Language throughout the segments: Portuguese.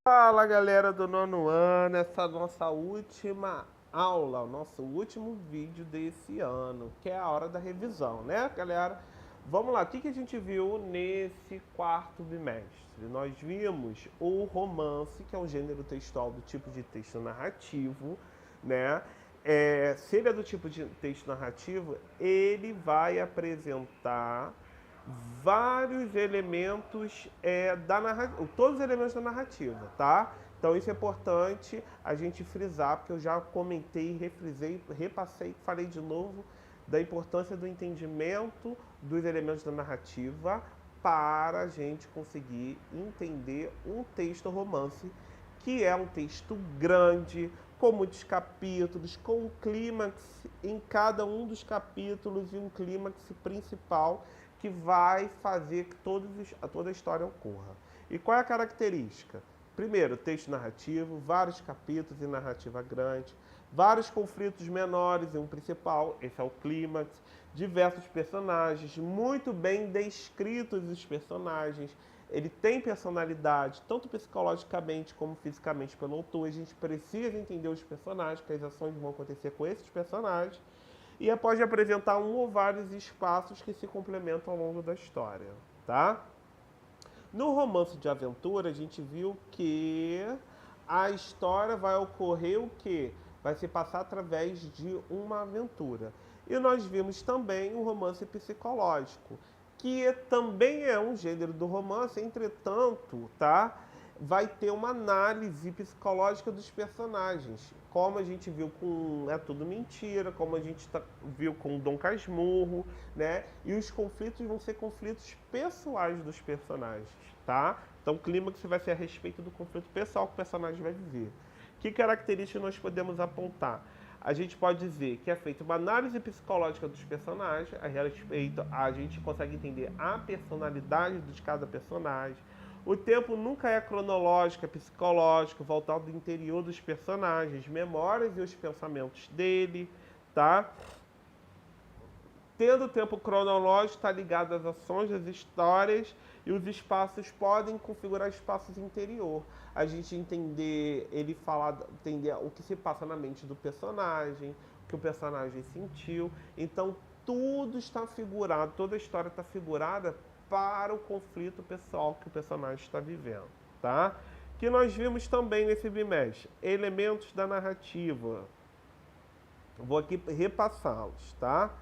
Fala galera do nono ano, essa é a nossa última aula, o nosso último vídeo desse ano, que é a hora da revisão, né galera? Vamos lá, o que a gente viu nesse quarto bimestre? Nós vimos o romance, que é um gênero textual do tipo de texto narrativo, né? Se ele é do tipo de texto narrativo, ele vai apresentar vários elementos da narrativa, todos os elementos da narrativa, tá? Então isso é importante a gente frisar, porque eu já comentei, refrisei, repassei, falei de novo da importância do entendimento dos elementos da narrativa para a gente conseguir entender um texto romance, que é um texto grande, com muitos capítulos, com um clímax em cada um dos capítulos e um clímax principal que vai fazer que toda a história ocorra. E qual é a característica? Primeiro, texto narrativo, vários capítulos e narrativa grande, vários conflitos menores e um principal, esse é o clímax, diversos personagens, muito bem descritos os personagens, ele tem personalidade, tanto psicologicamente como fisicamente pelo autor. A gente precisa entender os personagens, que as ações vão acontecer com esses personagens, e pode apresentar um ou vários espaços que se complementam ao longo da história, tá? No romance de aventura, a gente viu que a história vai ocorrer o quê? Vai se passar através de uma aventura. E nós vimos também o romance psicológico, que também é um gênero do romance, entretanto, tá? Vai ter uma análise psicológica dos personagens, como a gente viu com É Tudo Mentira, como a gente viu com Dom Casmurro, né? E os conflitos vão ser conflitos pessoais dos personagens, tá? Então o clímax vai ser a respeito do conflito pessoal que o personagem vai viver. Que características nós podemos apontar? A gente pode dizer que é feita uma análise psicológica dos personagens, a respeito, a gente consegue entender a personalidade de cada personagem. O tempo nunca é cronológico, é psicológico, voltado do interior dos personagens, memórias e os pensamentos dele, tá? Tendo o tempo cronológico, está ligado às ações, às histórias, e os espaços podem configurar espaços interior. A gente entender, ele falar, entender o que se passa na mente do personagem, o que o personagem sentiu. Então, tudo está figurado, toda a história está figurada para o conflito pessoal que o personagem está vivendo, tá? Que nós vimos também nesse bimestre, elementos da narrativa. Vou aqui repassá-los, tá?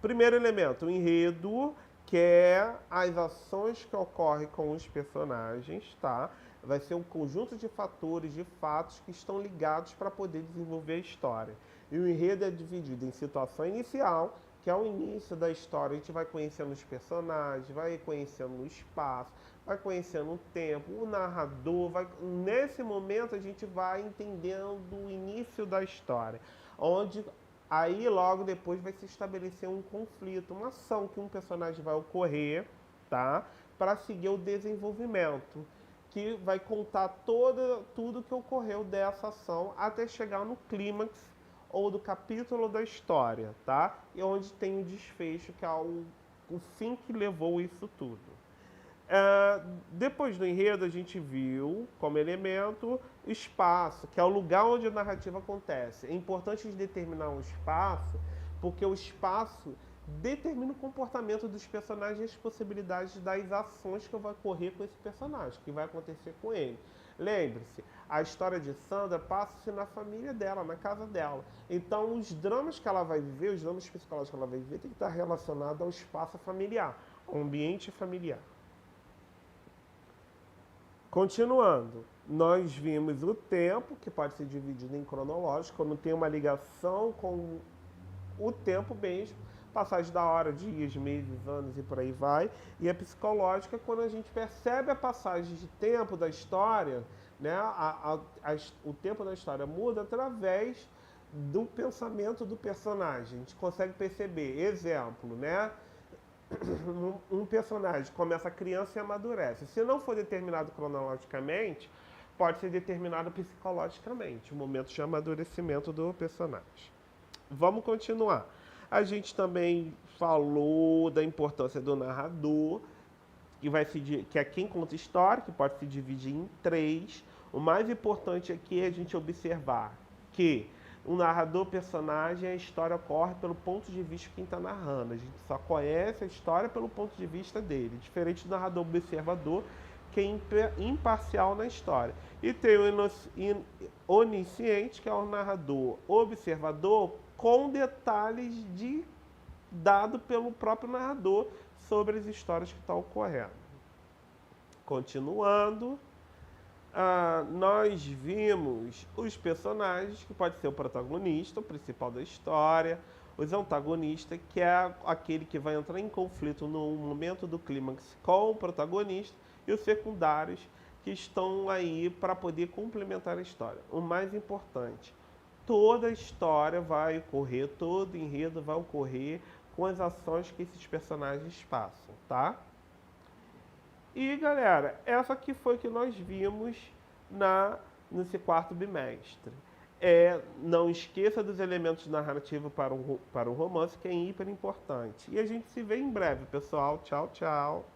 Primeiro elemento, o enredo, que é as ações que ocorrem com os personagens, tá? Vai ser um conjunto de fatores, de fatos que estão ligados para poder desenvolver a história. E o enredo é dividido em situação inicial, que é o início da história. A gente vai conhecendo os personagens, vai conhecendo o espaço, vai conhecendo o tempo, o narrador. Nesse momento a gente vai entendendo o início da história, onde aí logo depois vai se estabelecer um conflito, uma ação que um personagem vai ocorrer, tá? Para seguir o desenvolvimento, que vai contar tudo que ocorreu dessa ação até chegar no clímax ou do capítulo da história, tá? E onde tem o desfecho, que é o fim que levou isso tudo. Depois do enredo, a gente viu como elemento espaço, que é o lugar onde a narrativa acontece. É importante determinar um espaço, porque o espaço determina o comportamento dos personagens e as possibilidades das ações que vai ocorrer com esse personagem, que vai acontecer com ele. Lembre-se, a história de Sandra passa-se na família dela, na casa dela. Então, os dramas que ela vai viver, os dramas psicológicos que ela vai viver, tem que estar relacionado ao espaço familiar, ao ambiente familiar. Continuando, nós vimos o tempo, que pode ser dividido em cronológico, quando tem uma ligação com o tempo mesmo, passagem da hora, dias, meses, anos e por aí vai. E a psicológica, quando a gente percebe a passagem de tempo da história, né, o tempo da história muda através do pensamento do personagem. A gente consegue perceber, exemplo, né? Um personagem começa criança e amadurece. Se não for determinado cronologicamente, pode ser determinado psicologicamente, o momento de amadurecimento do personagem. Vamos continuar. A gente também falou da importância do narrador, que é quem conta história, que pode se dividir em três. O mais importante aqui é a gente observar que o narrador personagem, a história ocorre pelo ponto de vista de quem está narrando. A gente só conhece a história pelo ponto de vista dele, diferente do narrador observador, que é imparcial na história. E tem o onisciente, que é o narrador observador, com detalhes dado pelo próprio narrador sobre as histórias que estão ocorrendo. Continuando, nós vimos os personagens, que pode ser o protagonista, o principal da história, os antagonistas, que é aquele que vai entrar em conflito no momento do clímax com o protagonista, e os secundários, que estão aí para poder complementar a história. O mais importante, toda a história vai ocorrer, todo enredo vai ocorrer com as ações que esses personagens passam, tá? E galera, essa aqui foi que nós vimos nesse quarto bimestre. Não esqueça dos elementos narrativos para o romance, que é hiper importante. E a gente se vê em breve, pessoal. Tchau, tchau.